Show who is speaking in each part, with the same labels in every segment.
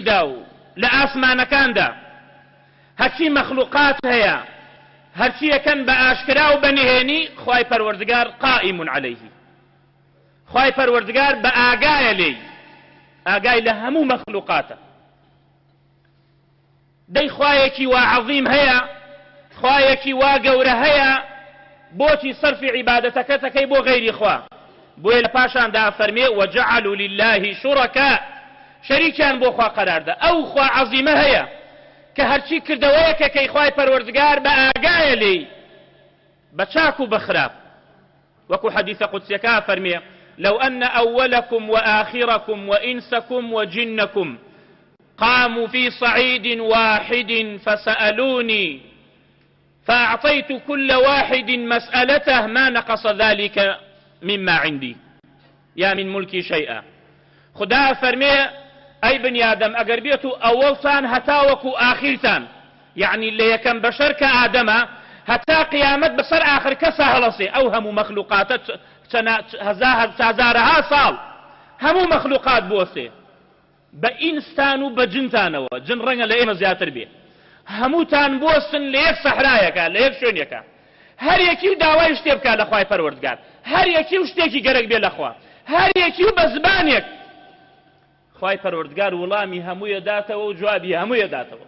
Speaker 1: داو لآسمان كاندا هرشي مخلوقات هيا هرشي كان بآشكرا وبنهيني خواي پروردگار قائم عليه خواي پروردگار بآقايا لي آقاي لهمو مخلوقاته دي خوايكي وعظيم هيا خوايكي وقورة هيا بوتي صرف عبادتك تكي بو غير خوا بو لپاشان دا فرمي وجعلوا لله شركاء شريكان بو خوا قرار دا او خوا عظيمة هيا كهرشي كردويك كي خواي پروردگار بآقايا لي بچاكو بخراب وكو حديث قدسيكا فرمي لو أن أولكم وآخركم وإنسكم وجنكم قاموا في صعيد واحد فسألوني فأعطيت كل واحد مسألته ما نقص ذلك مما عندي يا من ملكي شيئا خدا فرمي أي بني آدم أقر بيتو أولتان هتاوكو آخرتان يعني اللي يكن بشر كآدم هتا قيامت بصر آخر كسهلصي أوهم مخلوقات هزارها صال همو مخلوقات بوسي بإنسان وبجنتان جن رنگ لئيمة زياتر بيه همو تان بوسن ليك صحرايكا ليك شونيكا هر يكيو داوای شتێ بکات لە خوای پەروەردگار هەر یەکیو شتێکی گەرەک بێ لەخوا هەر یەکیو بە زبانێک خوای پەروەردگار وڵامی هەموویە داتەوە و جوابی هەموویە داتەوە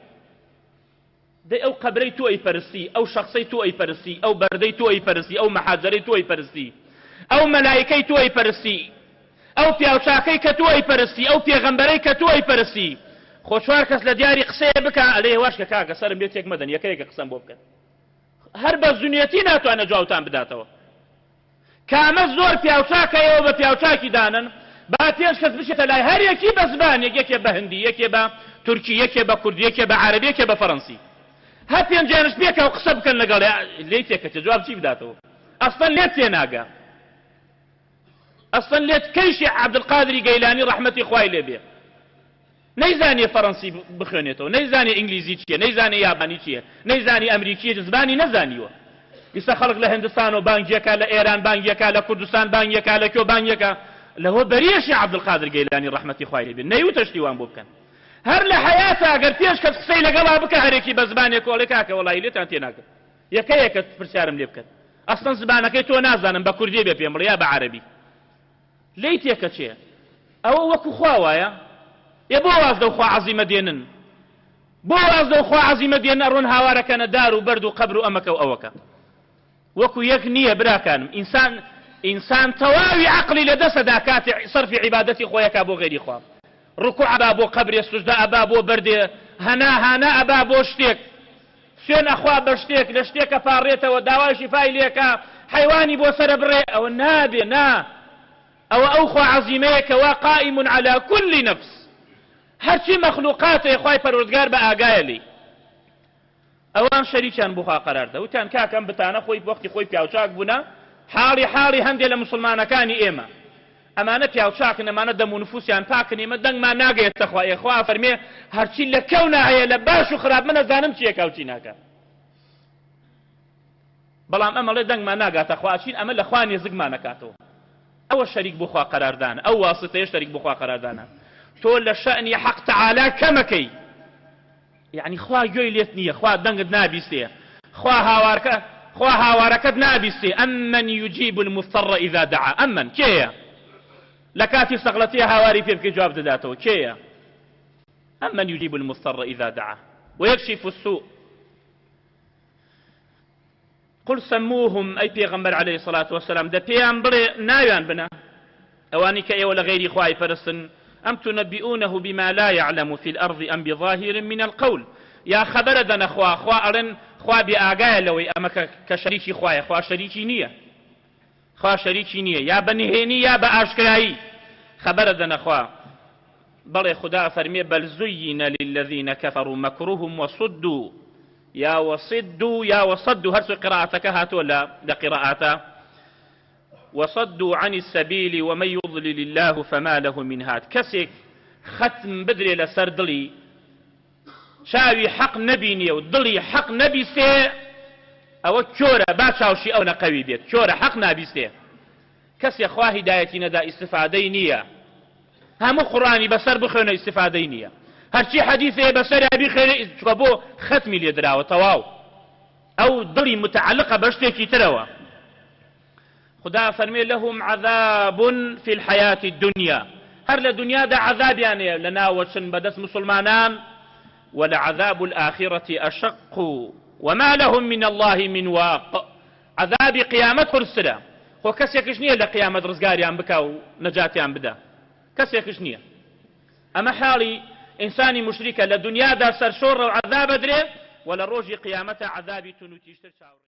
Speaker 1: دەی ئەو قەبرەی تۆ ئەیپەرستی ئەو شەخسەی تۆ ئەیپەرستی ئەو بەردەی تۆ ئەیپەرستی ئەو مەحاجەرەی تۆ ئەیپەرستی ئەو مەلایکەی تۆ ئەیپەرستی ئەو پیاوچاکەی کە تۆ ئەیپەرستی ئەو پێغەمبەرەی کە تۆ ئەیپەرستی خۆ چوار کەس لە دیاری قسەیە بکە ئەلێ واشکە کاکە سەرم بێت تێک مەدەن یەکەیەکە قسەم بۆ بکەن هەر بە زونیەتی ناتوانە جوابتان بداتەوە کامە زۆر پیاوچاکەیەوە بە پیاوچاکی دانن با پێنج کەس بچێتە لای هەر یەکی بە زبانێک یەکێ بە هەندی یەکێ بە تورکی یەکێ بە کوردی یەکێ بە عەرەبی یەکێ بە فەڕەنسی هەر پێنجیانش پێکەوە قسە بکەن لەگەڵ لێی تێکەچێ جواب چی بداتەوە ئەسڵەن لێت تێناگا ئەسڵەن لێت کەیشی عەبدولقادری گەیلانی ڕەحمەتی خوای لێبێ نەیزانێ فەڕەنسی بخوێنێتەوە نەیزانێ ئینگلیزی چییە نەیزانێ یابانی چییە نەیزانی ئەمریکیە زبانی نەزانیوە ئێستا خەڵک لە هیندستانەوە بانگیەکە لە ئێران بانگیەکە لە کوردستان بانگیەکە لە کوێ بانگیەکە لەوە بەریەشی عەبدولقادر گەیلانی ڕەحمەتی خوای لێبێ نەیوتە شتیوان بۆ بکەن هەر لە حەیاتە ئەگەر پێش کەس قسەی لەگەڵا بکە هەرێکی بە زبانێک وەڵێ کاکە وەڵی لێتان تێناکەم یەکەیەکە پرسیارم لێ بکەن ئەسڵەن زبانەکەی تۆ نازانم بە کوردی بێ پێم بڵێ یا بە عەرەبی لێی تێکەچێ ئەوە وەکو خوا وایە يا بو وازدو خوا عظيمة دينن بو وازدو خوا عظيمة دينن أرون هاواركنا دار وبرد وقبر وأمك وأوك وكو يكنية براكان إنسان تواوي عقلي لدس داكات صرف عبادتي خويك أبو غيري خوا ركوع أبابو قبر السجدة أبابو برد هنا أبابو شتيك شين أخوا برشتيك لشتيك فاريته ودواء شفاي ليك حيواني بو سربري أو النابي نا أو أخوا عظيميك وقائم على كل نفس هرچی مخلوقات خوای پەروەردگار بە ئاگایە لێی ئەوان شەریکیان بۆ خوا قەرار دا وتیان کاکەم بتانە خۆی وەختی خۆی پیاوچاک بوونە حاڵی هەندێک لە موسڵمانەکانی ئێمە ئەمانە پیاوچاکن ئەمانە دەم و نفوسیان پاکن ئێمە دەنگمان ناگەیەتە خوا خوا فەرمێ هەرچی لە کەونا هەیە لە باش و خراپ من نەزانم چییە کاوچی ناکات بەڵام ئەمە لێ دەنگمان ناگاتە خوا ئەچین ئەمە لە خوا نێزگمان نەکاتەوە ئەوە شەریک بۆ خوا قەراردانە ئەو واسطەیە شەریک بۆ خوا قەراردانە تۆ لە شەئنی حەق تەعالا کەمەکەی یعنی خوا گوێی لێت نییە خوا دەنگت نابیستێ خوا هاوارەکەت نابیستێ ئەممەن یوجیب المضطر ئیذا دعا ئەممەن کێیە لە کاتی سەغڵەتیە هاواری پێ بکەی جواب دەداتەوە کێیە ئەممەن یوجیب المضطر ئیذا دعا ويكشف السوء قل سموهم أي پیغمبر عليه الصلاة والسلام ده پیان بڵێ ناویان بنە ئەوانی کە ئێوە لە غەیری خوای پەرستن أم تنبئونه بما لا يعلم في الأرض أم بظاهر من القول يا خبر دنا خوا أرن خوا بآقايا لوي أما كشريكي خوايا خوا شريكي نية يا بنهيني يا بأشكراي خبر دنا خوا بل خدا فرمي بل زين للذين كفروا مكرهم وصدوا يا وصدوا هرسو قراءتك هاتو لا قراءاته وصدوا عن السبيل ومن يضلل الله فما له من هاد كسك ختم بدري لسر دلي شاوي حق نبيني ودلي حق نبي سي او كورة باشاوشي او نقوي بيت كورة حق نبي سي كسي خواه هدايتي ندا استفادينية همو قرآني بسر بخيونا استفادينية هەرچی حەدیثێ بەسەر ئەبی خێرە چوە بۆ ختمی لێ دراوە تەواو ئەو دڵی متعلقە بە شتێکی ترەوە. خدا فەرمێ لەهم عەذاب في الحياة الدنيا هەر لە دنیادا عەذابیانەیە لە ناوەچن بەدەست مسلمانان ولعذاب الآخرة أشق وما لهم من الله من واق. عذاب قيامت خرسرة خو کەسێکش نییە لە قیامەت ڕزگاریان بکا و نەجاتیان بدا کەسێکش نییە. ئەمە حاڵی ئینسانی مشریکە لە دنیادا سەرشۆڕ و عەذاب ئەدرێ و لە ڕۆژی قیامەتە عەذابی تون و تیشتر چاوڕێ.